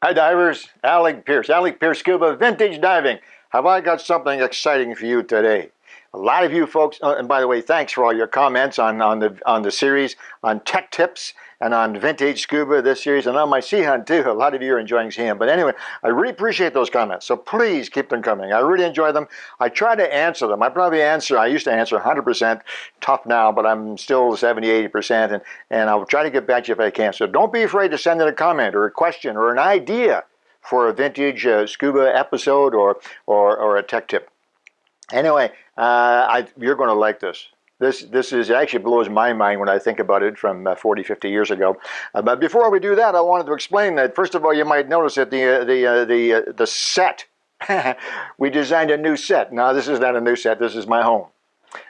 Hi divers, Alec Peirce, Alec Peirce Scuba, Vintage Diving. Have I got something exciting for you today? A lot of you folks, and by the way, thanks for all your comments on the series, on tech tips, and on Vintage Scuba, this series, and on my sea hunt too. A lot of you are enjoying sea hunt. But anyway, I really appreciate those comments, so please keep them coming. I really enjoy them. I try to answer them. I used to answer 100%, tough now, but I'm still 70, 80%, and I'll try to get back to you if I can. So don't be afraid to send in a comment or a question or an idea for a Vintage Scuba episode or a tech tip. Anyway, you're going to like this. This is actually blows my mind when I think about it from 40, 50 years ago. But before we do that, I wanted to explain that, first of all, you might notice that the set, we designed a new set. Now, this is not a new set. This is my home.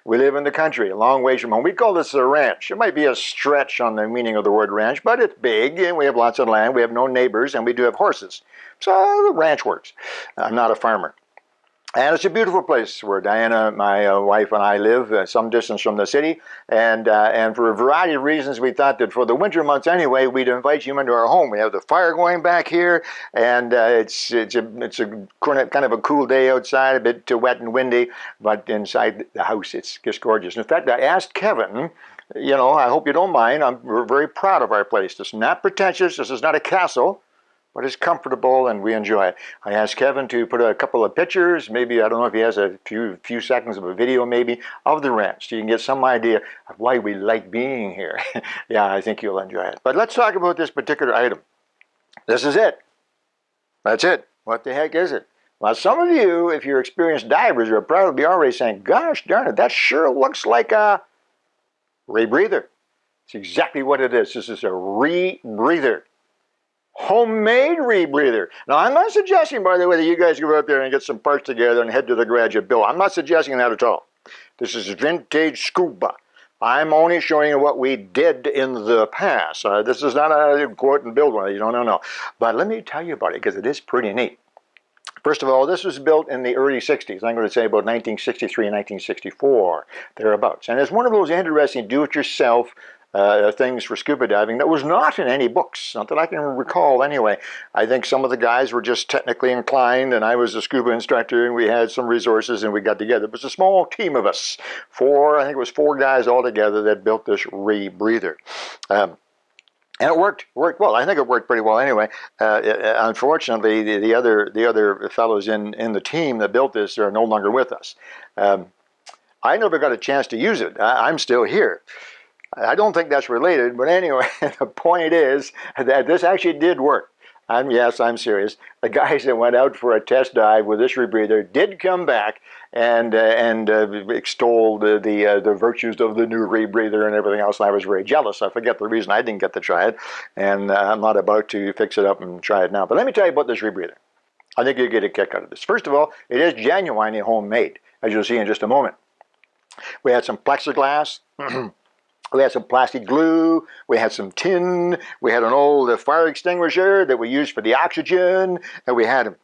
We live in the country, a long ways from home. We call this a ranch. It might be a stretch on the meaning of the word ranch, but it's big, and we have lots of land. We have no neighbors, and we do have horses. So the ranch works. I'm not a farmer. And it's a beautiful place where Diana, my wife, and I live, some distance from the city. And for a variety of reasons, we thought that for the winter months anyway, we'd invite you into our home. We have the fire going back here, and it's a kind of a cool day outside, a bit wet and windy, but inside the house, it's just gorgeous. In fact, I asked Kevin, you know, I hope you don't mind, we're very proud of our place. It's not pretentious. This is not a castle, but it's comfortable and we enjoy it. I asked Kevin to put a couple of pictures, maybe, I don't know if he has a few seconds of a video maybe, of the ranch, so you can get some idea of why we like being here. Yeah, I think you'll enjoy it. But let's talk about this particular item. This is it. That's it. What the heck is it? Well, some of you, if you're experienced divers, are probably already saying, gosh darn it, that sure looks like a rebreather. It's exactly what it is. This is a rebreather. Homemade rebreather. Now, I'm not suggesting, by the way, that you guys go out there and get some parts together and head to the garage and build. I'm not suggesting that at all. This is Vintage Scuba. I'm only showing you what we did in the past. This is not a go out and build one. No. But let me tell you about it, because it is pretty neat. First of all, this was built in the early 60s. I'm going to say about 1963 and 1964, thereabouts. And it's one of those interesting do-it-yourself things for scuba diving that was not in any books, not that I can recall anyway. I think some of the guys were just technically inclined, and I was a scuba instructor, and we had some resources, and we got together. It was a small team of us. I think it was four guys all together that built this rebreather. And it worked well. I think it worked pretty well anyway. Unfortunately, the other fellows in the team that built this are no longer with us. I never got a chance to use it. I'm still here. I don't think that's related, but anyway, the point is that this actually did work. Yes, I'm serious. The guys that went out for a test dive with this rebreather did come back and extolled the virtues of the new rebreather and everything else. And I was very jealous. I forget the reason I didn't get to try it, and I'm not about to fix it up and try it now. But let me tell you about this rebreather. I think you'll get a kick out of this. First of all, it is genuinely homemade, as you'll see in just a moment. We had some plexiglass. We had some plastic glue, we had some tin, we had an old fire extinguisher that we used for the oxygen, and we had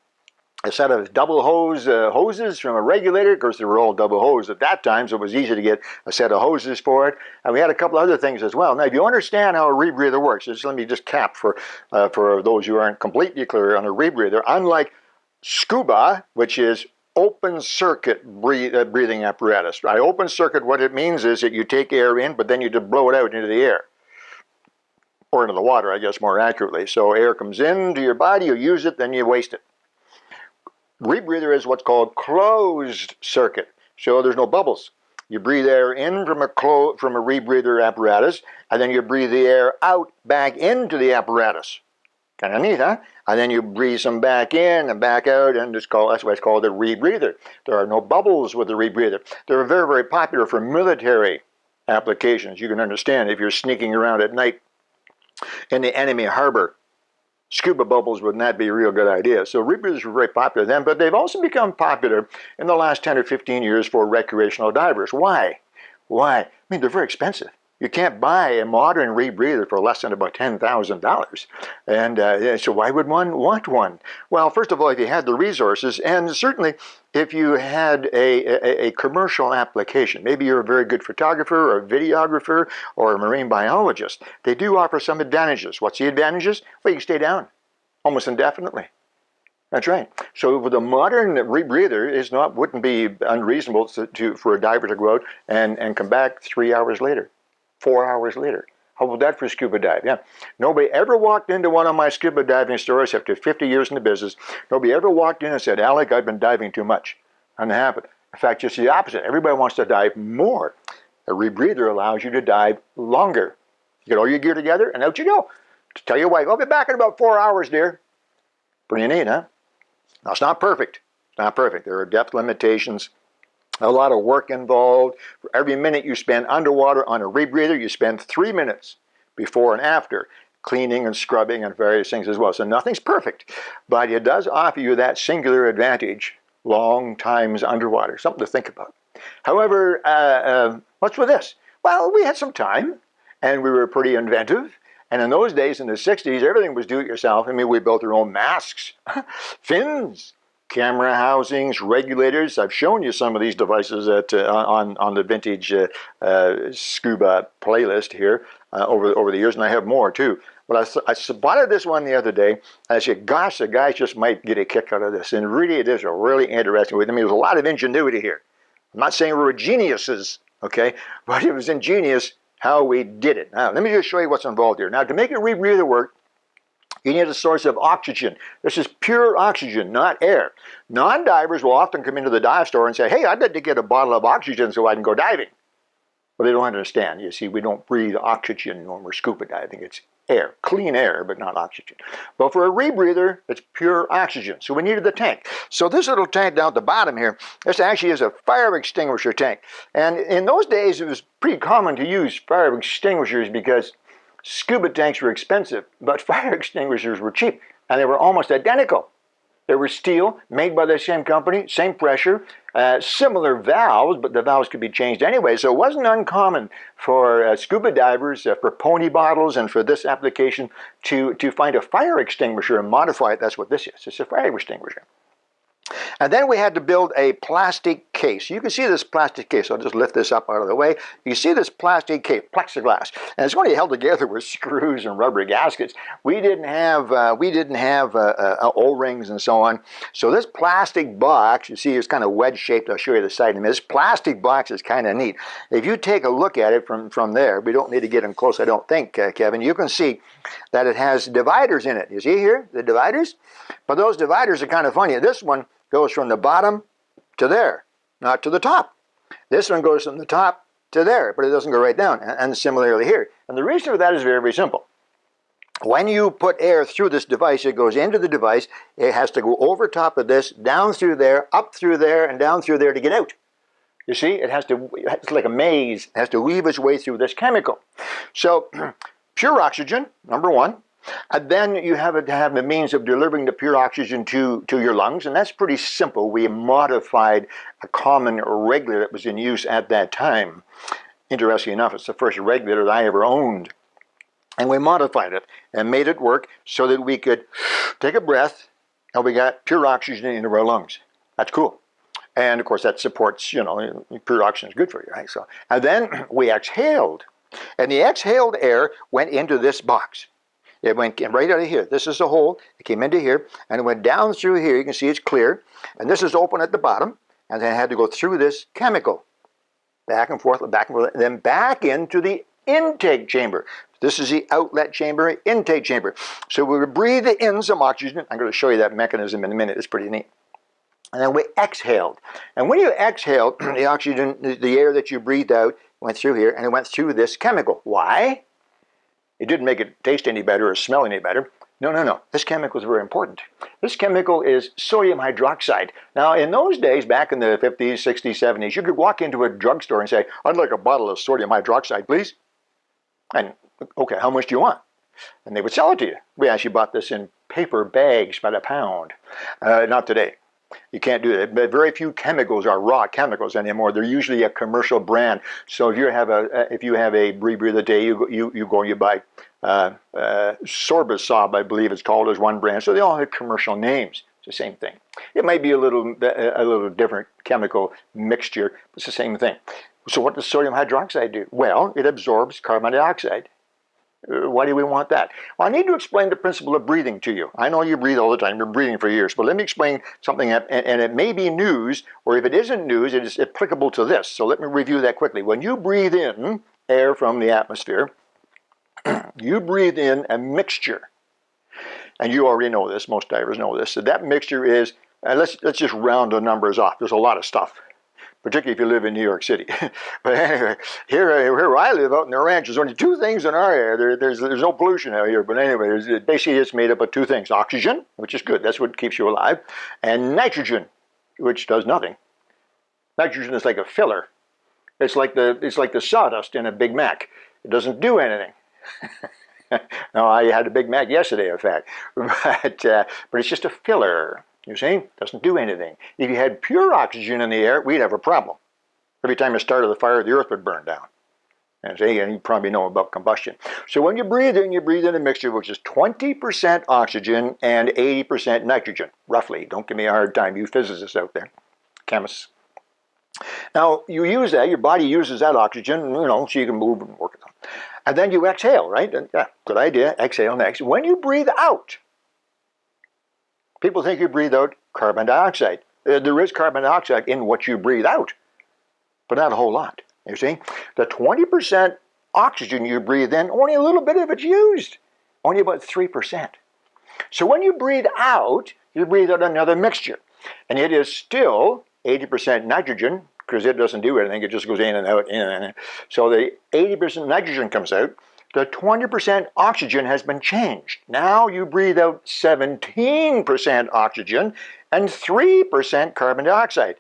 a set of double hoses from a regulator. Of course, they were all double hose at that time, so it was easy to get a set of hoses for it. And we had a couple other things as well. Now, if you understand how a rebreather works, let me just cap for those who aren't completely clear on a rebreather. Unlike scuba, which is open circuit breathing apparatus. By open circuit, what it means is that you take air in, but then you just blow it out into the air. Or into the water, I guess, more accurately. So air comes into your body, you use it, then you waste it. Rebreather is what's called closed circuit. So there's no bubbles. You breathe air in from a rebreather apparatus, and then you breathe the air out back into the apparatus. Kind of neat, huh? And then you breathe some back in and back out, and that's why it's called a rebreather. There are no bubbles with the rebreather. They're very, very popular for military applications. You can understand if you're sneaking around at night in the enemy harbor, scuba bubbles would not be a real good idea. So rebreathers were very popular then, but they've also become popular in the last 10 or 15 years for recreational divers. Why? I mean, they're very expensive. You can't buy a modern rebreather for less than about $10,000. And so why would one want one? Well, first of all, if you had the resources, and certainly if you had a commercial application, maybe you're a very good photographer or a videographer or a marine biologist, they do offer some advantages. What's the advantages? Well, you can stay down almost indefinitely. That's right. So with a modern rebreather, wouldn't be unreasonable for a diver to go out and come back 3 hours later, 4 hours later. How about that for scuba dive? Yeah. Nobody ever walked into one of my scuba diving stores after 50 years in the business. Nobody ever walked in and said, Alec, I've been diving too much. Doesn't happen. In fact, just the opposite. Everybody wants to dive more. A rebreather allows you to dive longer. You get all your gear together and out you go. To tell your wife, I'll be back in about 4 hours, dear. Pretty neat, huh? Now, it's not perfect. It's not perfect. There are depth limitations, a lot of work involved. For every minute you spend underwater on a rebreather, you spend 3 minutes before and after cleaning and scrubbing and various things as well. So nothing's perfect, but it does offer you that singular advantage, long times underwater, something to think about. However, what's with this? Well, we had some time, and we were pretty inventive. And in those days, in the 60s, everything was do-it-yourself. I mean, we built our own masks, fins, camera housings, regulators. I've shown you some of these devices on the Vintage Scuba playlist here over the years, and I have more too. But I spotted this one the other day, and I said, gosh, the guys just might get a kick out of this. And really, it is a really interesting way. I mean, there's a lot of ingenuity here. I'm not saying we're geniuses, okay? But it was ingenious how we did it. Now, let me just show you what's involved here. Now, to make a rebreather work, you need a source of oxygen. This is pure oxygen, not air. Non-divers will often come into the dive store and say, hey, I'd like to get a bottle of oxygen so I can go diving. But they don't understand. You see, we don't breathe oxygen when we're scuba diving. It's air, clean air, but not oxygen. But for a rebreather, it's pure oxygen. So we needed the tank. So this little tank down at the bottom here, this actually is a fire extinguisher tank. And in those days, it was pretty common to use fire extinguishers because scuba tanks were expensive, but fire extinguishers were cheap, and they were almost identical. They were steel, made by the same company, same pressure, similar valves, but the valves could be changed anyway. So it wasn't uncommon for scuba divers, for pony bottles, and for this application to find a fire extinguisher and modify it. That's what this is. It's a fire extinguisher. And then we had to build a plastic case. You can see this plastic case. I'll just lift this up out of the way. You see this plastic case, plexiglass, and it's only held together with screws and rubber gaskets. We didn't have O-rings and so on. So this plastic box, you see, it's kind of wedge-shaped. I'll show you the side in a minute. This plastic box is kind of neat. If you take a look at it from there, we don't need to get in close, I don't think, Kevin. You can see that it has dividers in it. You see here, the dividers? But those dividers are kind of funny. This one goes from the bottom to there, not to the top. This one goes from the top to there, but it doesn't go right down, and similarly here. And the reason for that is very, very simple. When you put air through this device, it goes into the device, it has to go over top of this, down through there, up through there, and down through there to get out. You see, it's like a maze, it has to weave its way through this chemical. So, pure oxygen, number one. And then you have to have the means of delivering the pure oxygen to your lungs, and that's pretty simple. We modified a common regulator that was in use at that time. Interesting enough, it's the first regulator that I ever owned. And we modified it and made it work so that we could take a breath and we got pure oxygen into our lungs. That's cool. And of course that supports, pure oxygen is good for you, right? So, and then we exhaled. And the exhaled air went into this box. It went right out of here. This is the hole. It came into here, and it went down through here. You can see it's clear. And this is open at the bottom, and then it had to go through this chemical. Back and forth, and then back into the intake chamber. This is the outlet chamber, intake chamber. So we would breathe in some oxygen. I'm going to show you that mechanism in a minute. It's pretty neat. And then we exhaled. And when you exhaled, the oxygen, the air that you breathed out, went through here, and it went through this chemical. Why? It didn't make it taste any better or smell any better. No. This chemical is very important. This chemical is sodium hydroxide. Now, in those days, back in the 50s, 60s, 70s, you could walk into a drugstore and say, I'd like a bottle of sodium hydroxide, please. And, okay, how much do you want? And they would sell it to you. We actually bought this in paper bags by the pound. Not today. You can't do that. But very few chemicals are raw chemicals anymore. They're usually a commercial brand. So if you have a Rebreather day, you go and you buy Sorbisol, I believe it's called, as one brand. So they all have commercial names. It's the same thing. It might be a little different chemical mixture, but it's the same thing. So what does sodium hydroxide do? Well, it absorbs carbon dioxide. Why do we want that? Well, I need to explain the principle of breathing to you. I know you breathe all the time. You've been breathing for years. But let me explain something, and it may be news, or if it isn't news, it is applicable to this. So let me review that quickly. When you breathe in air from the atmosphere, you breathe in a mixture. And you already know this. Most divers know this. So that mixture is, let's just round the numbers off. There's a lot of stuff, particularly if you live in New York City. But anyway, here I live out in the ranch, there's only two things in our air. There's no pollution out here. But anyway, basically it's made up of two things. Oxygen, which is good. That's what keeps you alive. And nitrogen, which does nothing. Nitrogen is like a filler. It's like the sawdust in a Big Mac. It doesn't do anything. No, I had a Big Mac yesterday, in fact. But it's just a filler. You see? Doesn't do anything. If you had pure oxygen in the air, we'd have a problem. Every time you started the fire, the earth would burn down. And you probably know about combustion. So when you breathe in a mixture which is 20% oxygen and 80% nitrogen, roughly. Don't give me a hard time, you physicists out there, chemists. Now, you use that, your body uses that oxygen, so you can move and work it on. And then you exhale, right? And, yeah, good idea, exhale next. When you breathe out, people think you breathe out carbon dioxide. There is carbon dioxide in what you breathe out, but not a whole lot, you see? The 20% oxygen you breathe in, only a little bit of it's used, only about 3%. So when you breathe out another mixture, and it is still 80% nitrogen, because it doesn't do anything, it just goes in and out, in and out. So the 80% nitrogen comes out, the 20% oxygen has been changed. Now you breathe out 17% oxygen and 3% carbon dioxide.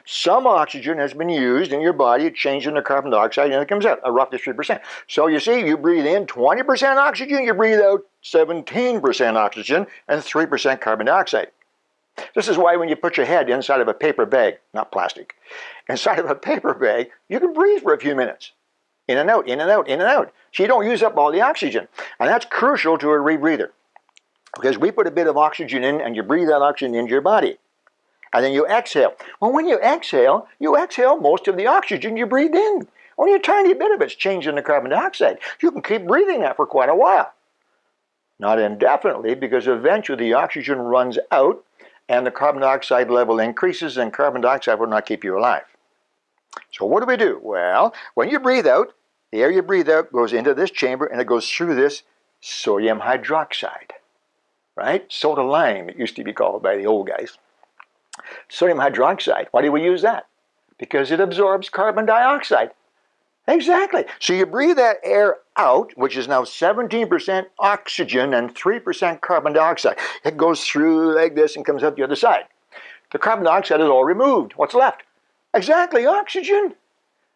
Some oxygen has been used in your body, it changed into carbon dioxide, and it comes out, roughly 3%. So you see, you breathe in 20% oxygen, you breathe out 17% oxygen and 3% carbon dioxide. This is why when you put your head inside of a paper bag, not plastic, inside of a paper bag, you can breathe for a few minutes. In and out, in and out, in and out. So you don't use up all the oxygen. And that's crucial to a rebreather. Because we put a bit of oxygen in and you breathe that oxygen into your body. And then you exhale. Well, when you exhale most of the oxygen you breathed in. Only a tiny bit of it's changed into carbon dioxide. You can keep breathing that for quite a while. Not indefinitely, because eventually the oxygen runs out and the carbon dioxide level increases, and carbon dioxide will not keep you alive. So what do we do? Well, when you breathe out, the air you breathe out goes into this chamber and it goes through this sodium hydroxide, right? Soda lime, it used to be called by the old guys. Sodium hydroxide, why do we use that? Because it absorbs carbon dioxide. Exactly. So you breathe that air out, which is now 17% oxygen and 3% carbon dioxide. It goes through like this and comes out the other side. The carbon dioxide is all removed. What's left? Exactly, oxygen.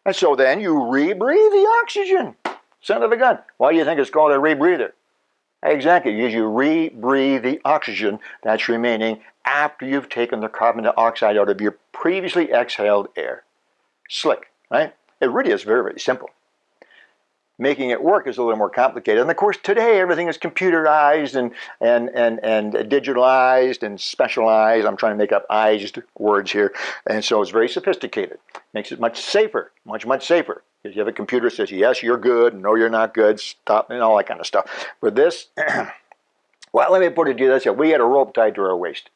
And so then you rebreathe the oxygen. Son of a gun. Why do you think it's called a rebreather? Exactly, because you rebreathe the oxygen that's remaining after you've taken the carbon dioxide out of your previously exhaled air. Slick, right? It really is very, very simple. Making it work is a little more complicated. And of course, today everything is computerized and digitalized and specialized. I'm trying to make up "ized" words here. And so it's very sophisticated. Makes it much safer, much, much safer. Because you have a computer that says, yes, you're good, no, you're not good, stop, and all that kind of stuff. But this, well, let me put it to you this way. We had a rope tied to our waist.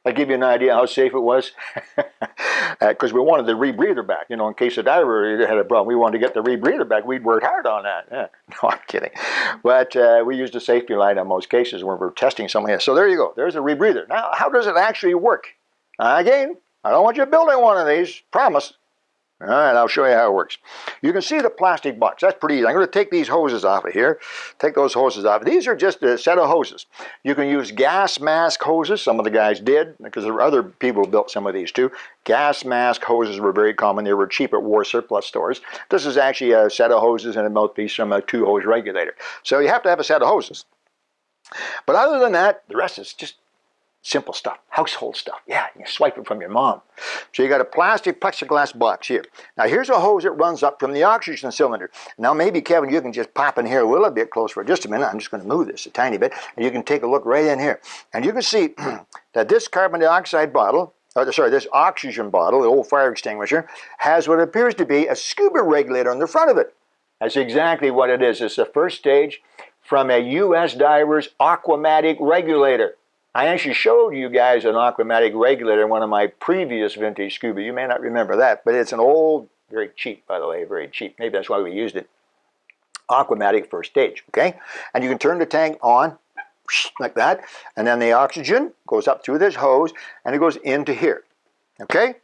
I'll give you an idea how safe it was. Because we wanted the rebreather back. In case a diver had a problem, we wanted to get the rebreather back. We'd worked hard on that. Yeah. No, I'm kidding. But we used a safety line in most cases when we were testing something else. So there you go. There's a rebreather. Now, how does it actually work? Again, I don't want you building one of these. Promise. All right, I'll show you how it works. You can see the plastic box. That's pretty easy. I'm going to take these hoses off of here. Take those hoses off. These are just a set of hoses. You can use gas mask hoses. Some of the guys did, because there were other people who built some of these too. Gas mask hoses were very common. They were cheap at war surplus stores. This is actually a set of hoses and a mouthpiece from a 2-hose regulator. So you have to have a set of hoses. But other than that, the rest is just Simple stuff, household stuff. Yeah, you can swipe it from your mom. So you got a plastic plexiglass box here. Now here's a hose that runs up from the oxygen cylinder. Now maybe, Kevin, you can just pop in here a little bit close for just a minute. I'm just going to move this a tiny bit, and you can take a look right in here. And you can see that this carbon dioxide bottle, this oxygen bottle, the old fire extinguisher, has what appears to be a scuba regulator on the front of it. That's exactly what it is. It's the first stage from a U.S. diver's Aquamatic regulator. I actually showed you guys an Aquamatic regulator in one of my previous Vintage Scuba. You may not remember that, but it's an old, very cheap, by the way, very cheap. Maybe that's why we used it. Aquamatic first stage, okay? And you can turn the tank on like that, and then the oxygen goes up through this hose, and it goes into here, okay?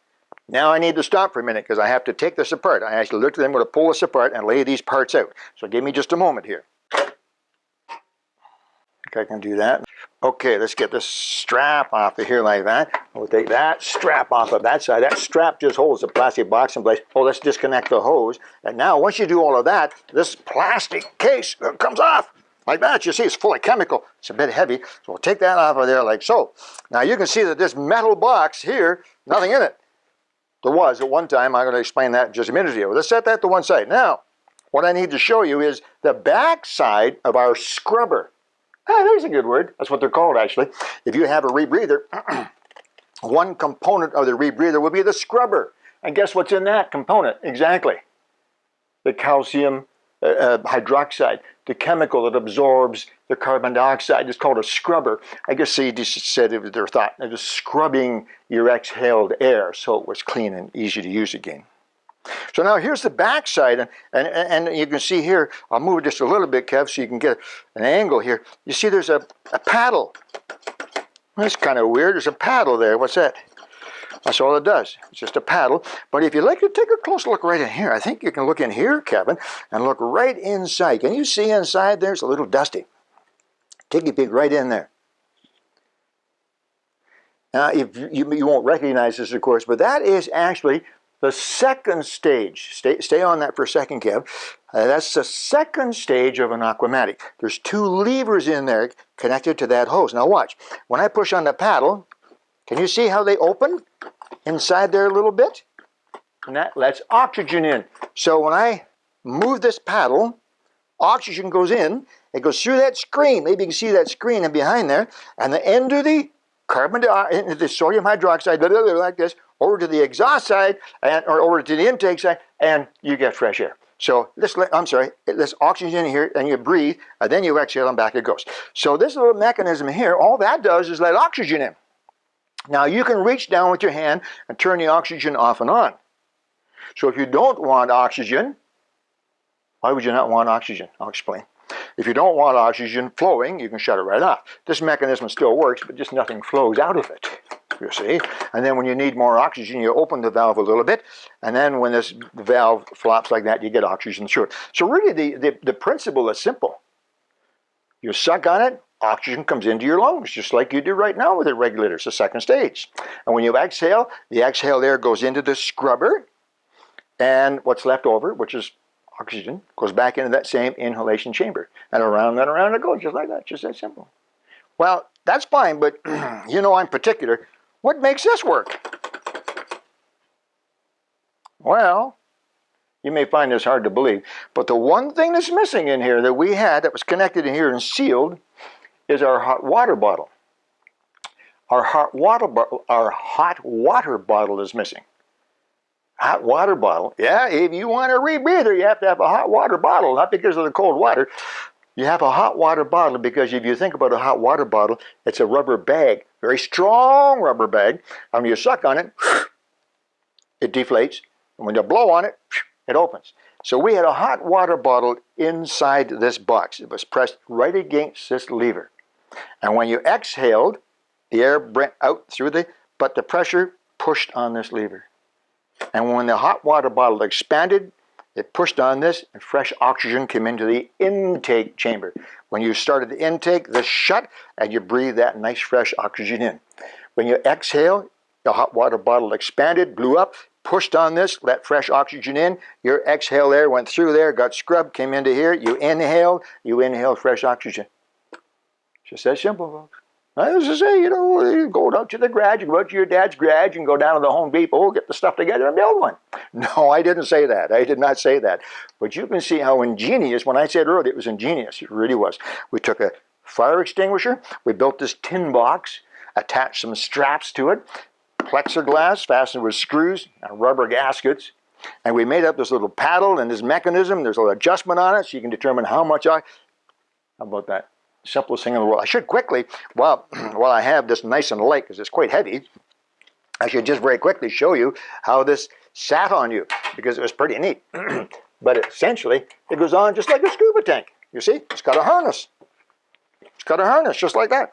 Now I need to stop for a minute because I have to take this apart. I actually looked at them, I'm going to pull this apart and lay these parts out. So give me just a moment here. Okay, I can do that. Okay, let's get this strap off of here like that. We'll take that strap off of that side. That strap just holds the plastic box in place. Oh, let's disconnect the hose. And now, once you do all of that, this plastic case comes off like that. You see, it's full of chemical. It's a bit heavy. So we'll take that off of there like so. Now you can see that this metal box here, nothing in it. There was at one time. I'm going to explain that in just a minute here. Let's set that to one side. Now, what I need to show you is the back side of our scrubber. Ah, there's a good word. That's what they're called, actually. If you have a rebreather, one component of the rebreather will be the scrubber. And guess what's in that component? Exactly. The calcium hydroxide, the chemical that absorbs the carbon dioxide. Is called a scrubber. I guess they just said it was their thought. It was scrubbing your exhaled air so it was clean and easy to use again. So now here's the back side, and you can see here, I'll move it just a little bit, Kev, so you can get an angle here. You see there's a paddle. That's kind of weird. There's a paddle there. What's that? That's all it does. It's just a paddle. But if you like to take a close look right in here, I think you can look in here, Kevin, and look right inside. Can you see inside there? It's a little dusty. Take a peek right in there. Now, if you won't recognize this, of course, but that is actually the second stage. Stay on that for a second, Kev. That's the second stage of an Aquamatic. There's two levers in there connected to that hose. Now watch. When I push on the paddle, can you see how they open inside there a little bit? And that lets oxygen in. So when I move this paddle, oxygen goes in. It goes through that screen. Maybe you can see that screen and behind there. And the end of the the sodium hydroxide, like this, over to the exhaust side, or over to the intake side, and you get fresh air. So this oxygen in here, and you breathe, and then you exhale, and back it goes. So this little mechanism here, all that does is let oxygen in. Now you can reach down with your hand and turn the oxygen off and on. So if you don't want oxygen, why would you not want oxygen? I'll explain. If you don't want oxygen flowing, you can shut it right off. This mechanism still works, but just nothing flows out of it, you see. And then when you need more oxygen, you open the valve a little bit, and then when this valve flops like that, you get oxygen through it. So really the principle is simple. You suck on it, oxygen comes into your lungs, just like you do right now with the regulator. It's the second stage. And when you exhale, the exhaled air goes into the scrubber, and what's left over, which is oxygen, goes back into that same inhalation chamber. And around it goes, just like that, just that simple. Well, that's fine, but you know I'm particular. What makes this work? Well, you may find this hard to believe, but the one thing that's missing in here that we had that was connected in here and sealed is our hot water bottle. Our hot water bottle is missing. Hot water bottle. Yeah, if you want a rebreather, you have to have a hot water bottle, not because of the cold water. You have a hot water bottle because if you think about a hot water bottle, it's a rubber bag, very strong rubber bag. And when you suck on it, it deflates. And when you blow on it, it opens. So we had a hot water bottle inside this box. It was pressed right against this lever. And when you exhaled, the air went out through but the pressure pushed on this lever. And when the hot water bottle expanded, it pushed on this, and fresh oxygen came into the intake chamber. When you started the intake, this shut, and you breathe that nice fresh oxygen in. When you exhale, the hot water bottle expanded, blew up, pushed on this, let fresh oxygen in. Your exhale air went through there, got scrubbed, came into here. You inhaled fresh oxygen. Just that simple, folks. I used to say, you go out to the garage, you go out to your dad's garage and go down to the Home Depot, get the stuff together and build one. No, I didn't say that. I did not say that. But you can see how ingenious, when I said earlier it was ingenious, it really was. We took a fire extinguisher, we built this tin box, attached some straps to it, plexiglass fastened with screws and rubber gaskets, and we made up this little paddle and this mechanism. There's a little adjustment on it so you can determine how much how about that? Simplest thing in the world. I should quickly, while I have this nice and light, because it's quite heavy, I should just very quickly show you how this sat on you, because it was pretty neat. But essentially, it goes on just like a scuba tank. You see, it's got a harness. It's got a harness just like that.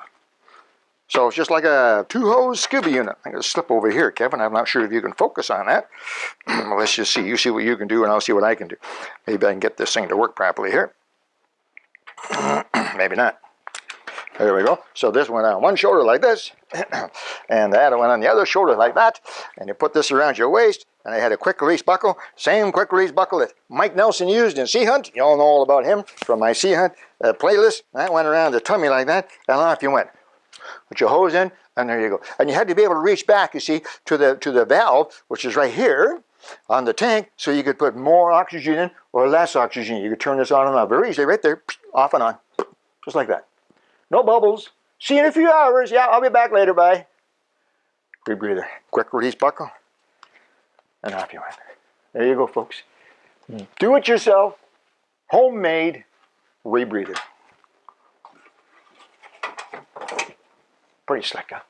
So it's just like a two-hose scuba unit. I'm going to slip over here, Kevin. I'm not sure if you can focus on that. Let's just see. You see what you can do, and I'll see what I can do. Maybe I can get this thing to work properly here. Maybe not. There we go. So this went on one shoulder like this, and the other went on the other shoulder like that, and you put this around your waist, and I had a quick release buckle, same quick release buckle that Mike Nelson used in Sea Hunt. You all know all about him from my Sea Hunt playlist. That went around the tummy like that, and off you went. Put your hose in, and there you go. And you had to be able to reach back, you see, to the valve, which is right here on the tank, so you could put more oxygen in or less oxygen. You could turn this on and off very easily, right there, off and on, just like that. No bubbles. See you in a few hours. Yeah, I'll be back later. Bye. Rebreather. Quick release buckle, and off you went. There you go, folks. Do it yourself, homemade rebreather. Pretty slick, huh?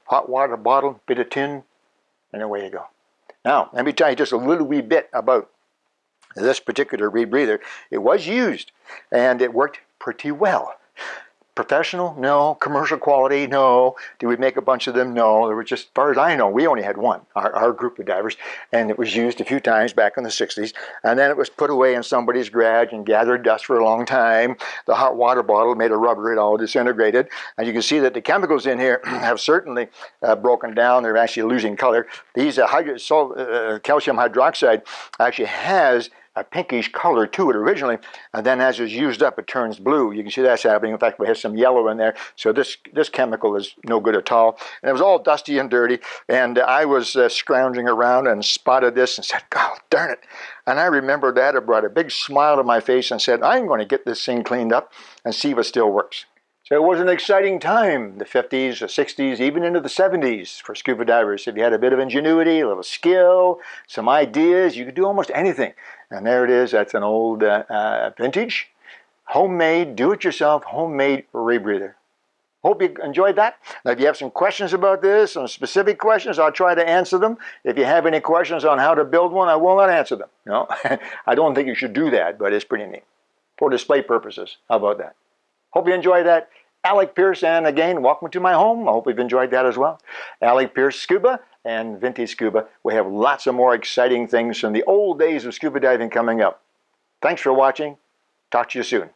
Hot water bottle, bit of tin, and away you go. Now, let me tell you just a little wee bit about this particular rebreather. It was used, and it worked pretty well. Professional? No. Commercial quality? No. Did we make a bunch of them? No. There were just, as far as I know, we only had one, our group of divers, and it was used a few times back in the 60s, and then it was put away in somebody's garage and gathered dust for a long time. The hot water bottle made of rubber, it all disintegrated, and you can see that the chemicals in here have certainly broken down. They're actually losing color. These calcium hydroxide actually has a pinkish color to it originally, and then as it's used up, it turns blue. You can see that's happening. In fact, we have some yellow in there. So this chemical is no good at all. And it was all dusty and dirty, and I was scrounging around and spotted this and said, God darn it. And I remember that. It brought a big smile to my face and said, I'm going to get this thing cleaned up and see if it still works. So it was an exciting time, the 50s, the 60s, even into the 70s for scuba divers. If you had a bit of ingenuity, a little skill, some ideas, you could do almost anything. And there it is. That's an old vintage, homemade, do-it-yourself, homemade rebreather. Hope you enjoyed that. Now, if you have some questions about this, some specific questions, I'll try to answer them. If you have any questions on how to build one, I will not answer them. No, I don't think you should do that, but it's pretty neat. For display purposes, how about that? Hope you enjoyed that. Alec Peirce, and again, welcome to my home. I hope you've enjoyed that as well. Alec Peirce Scuba and Vintage Scuba. We have lots of more exciting things from the old days of scuba diving coming up. Thanks for watching. Talk to you soon.